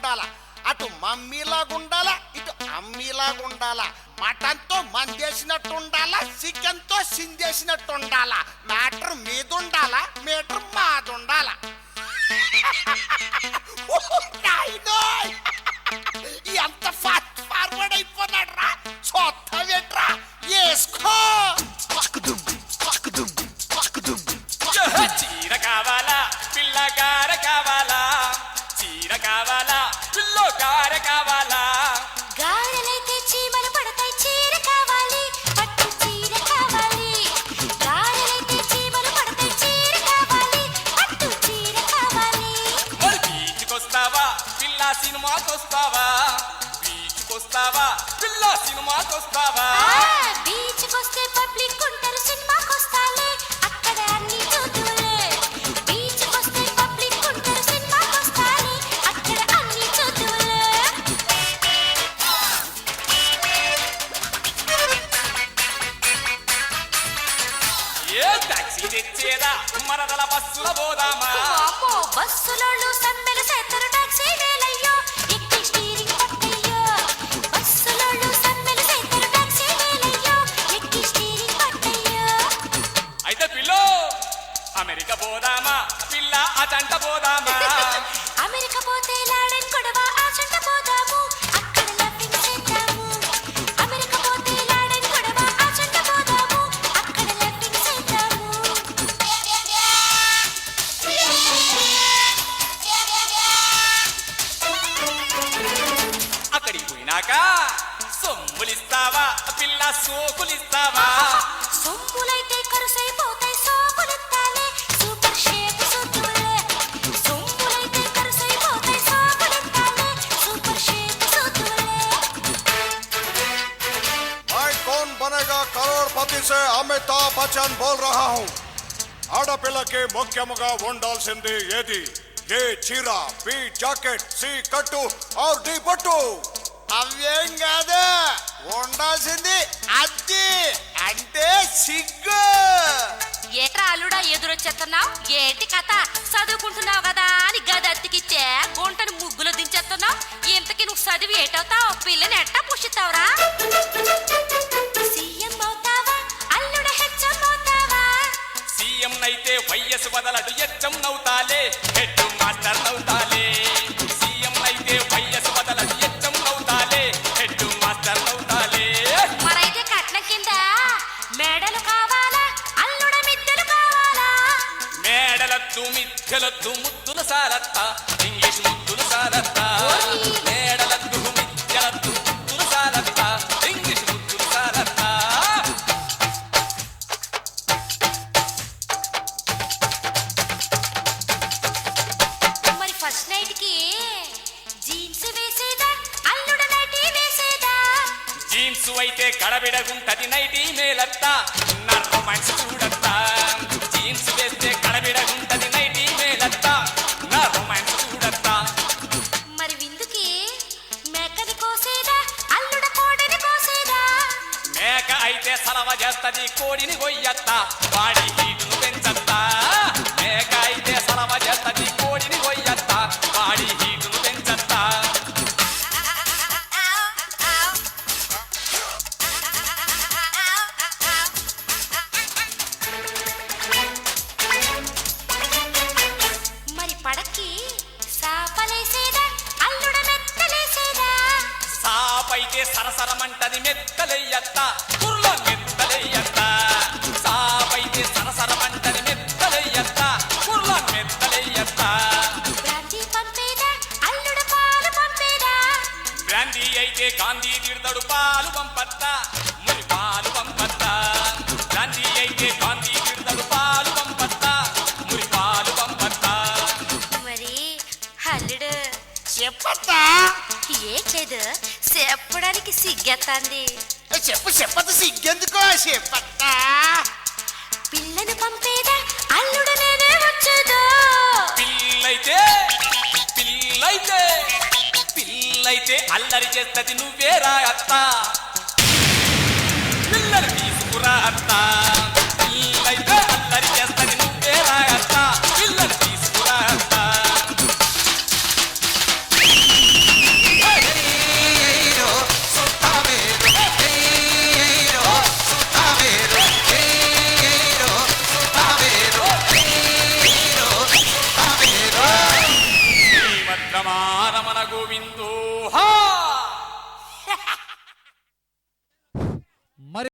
ఉండాలా, అటు మమ్మీలాగుండాలా ఇటు అమ్మీలాగుండాలా, మటన్తో మందేసినట్టు ఉండాలా చికెన్తో సిందేసినట్టు ఉండాలా, మ్యాటర్ మీదుండాలా మీటర్ మాదుండాలా. ఎంత ఫాస్ట్ ఫార్వర్డ్ అయిపోన్నాడు రా, చూస్తావేట్రా వేసుకో. చీర కావాలా పిల్లగార కావాలా, చీర కావాలా పిల్లగార కావాలా, గారెలైతే చీమలు పడతాయి చీర కావాలి, పట్టు చీర కావాలి. గారెలైతే చీమలు పడతాయి చీర కావాలి, పట్టు చీర కావాలి. మరి బీచ్కొస్తావా పిల్ల సినిమాకొస్తావా, బీచ్కొస్తావా పిల్ల సినిమాకొస్తావా. బీచ్కొస్తే పబ్లిక్ ఉంటారు సినిమాకొస్తాలే, అక్కడ అన్ని చూతులే. బీచ్కొస్తే పబ్లిక్ ఉంటారు సినిమాకొస్తాలే, అక్కడ అన్ని చూతులే. ఏ టాక్సీ తెచ్చేదా మరదల బస్సుల పోదామా, అమ్మో బస్సులోళ్ళు సమ్మెలు చేస్తారు టాక్సీ వేలయ్యో, ఎక్కి స్టీరింగ్ పట్టయ్యో. బస్సులోళ్ళు సమ్మెలు చేస్తారు టాక్సీ వేలయ్యో, ఎక్కి స్టీరింగ్ పట్టయ్యో. అయితే పిల్లో అమెరికా పోదామా పిల్ల అచంట పోదామా, అమెరికా పోతే లాడెన్ గొడవ ఆచంట పోదాము, అక్కడ లవ్వింగ్ చేద్దాము. అమెరికా పోతే లాడెన్ గొడవ ఆచంట పోదాము, అక్కడ లవ్వింగ్ చేద్దాము. అక్కడికి పోయినాక సొమ్ములిస్తావా పిల్ల సోకులిస్తావా, సొమ్ములైతే కరుసైపోతాయి సోకులెత్తాలే, సూపర్ షేప్ సూతులే. సొమ్ములైతే కరుసైపోతాయి సోకులెత్తాలే, సూపర్ షేప్ సూతులే. मैं कौन बनेगा करोड़पति से अमिताभ बच्चन बोल रहा हूँ. ఆడపిల్లకి ముఖ్యముగా ఉండాల్సింది ఏది? ఏ చీర, బి జాకెట్, సి కట్టు ఆర్ డి పట్టు. అవేం కాదు, ఉండాల్సింది అద్ది అంటే సిగ్గు. ఏట్రా అల్లుడా ఎదురొచ్చేస్తున్నావు, ఏంటి కథ? చదువుకుంటున్నావు కదా అని గది అత్తికిచ్చే గుంటను ముగ్గులో దించేస్తున్నావు. ఇంతకి నువ్వు చదివి ఏటవుతావు, పిల్లని ఎట్టా పుష్టిస్తావురా? సీఎం అవుతావా అల్లుడ హెచ్చం అవుతావా? సీఎం నైతే వయస్సు బదలడు ఎచ్చం నవ్వుతాలే, హెడ్ మాస్టర్ నవ్వుతాలే. సీఎం నైతే వయస్సు బదలడు ఎచ్చం నవ్వుతాలే, హెడ్ మాస్టర్ నవ్వుతాలే. మరైతే కట్నం కింద మేడలు కావాలా అల్లుడ మిద్దెలు కావాలా? మేడలద్దు మిథ్యలద్దు ముద్దుల సారత్త, ఇంగ్లీష్ ముద్దుల సారత్త. మేడలద్దు మిథ్యలద్దు ముద్దుల సారత్త, ఇంగ్లీష్ ముద్దుల సారత్త. మరి ఫస్ట్ నైట్ కి జీన్స్ వేసేదా అల్లుడ నైటీ వేసేదా? జీన్స్ అయితే కడబిడగుంటది నైటీ మేలత్తా, నా రొమాన్స్ చూడత్తా. జీన్స్ వేస్తే కడబిడగుంటది నైటీ మేలత్తా, నా రొమాన్స్ చూడత్తా. మరి విందుకి మేకని కోసేదా అల్లుడ కోడని కోసేదా? మేక అయితే సలవ చేస్తది కోడిని కొయ్యత్తా, వాడి హీటును పెంచత్తా. మేక అయితే సలవ చేస్తది కోడిని కొయ్యత్తా, వాడి హీటును పెంచత్తా. మరి పడకి సాపలేసేదా అల్లుడ మెత్తలేసేదా? సాపైతే సరసరమంటది మెత్తలెయ్యత్తా, కుర్లో మెత్తలెయ్యత్తా. సాపైతే సరసరమంటది మెత్తలెయ్యత్తా, కుర్లో మెత్తలెయ్యత్తా. బ్రాంతి పంపేదా అల్లుడ పాలు పంపేదా? బ్రాందీ అయితే గాంధీ తిడతాడు పాలు పంపత్తా, మురి పాలు పంపత్తా. బ్రాందీ అయితే గాంధీ తిడతాడు పాలు పంపత్తా, మురి పాలు పంపత్తా. మరి అల్లుడు చెప్పత్తా, ఏట్లేదు చెప్పడానికి సిగ్గెత్తాంది. చెప్పు చెప్పత సిగ్గెందుకో చెప్పత్తా. పిల్లను పంపేదా అల్లుడు నేనే వచ్చేదా? పిల్లైతే పిల్లైతే పిల్లైతే అల్లరి చేస్తది నువ్వేరా అత్త, పిల్లలు తీసుకురా అత్త. పిల్లైతే అల్లరి చేస్తది నువ్వేరా అత్త, పిల్లలు తీసుకురా అత్త. రమణ గోవిందో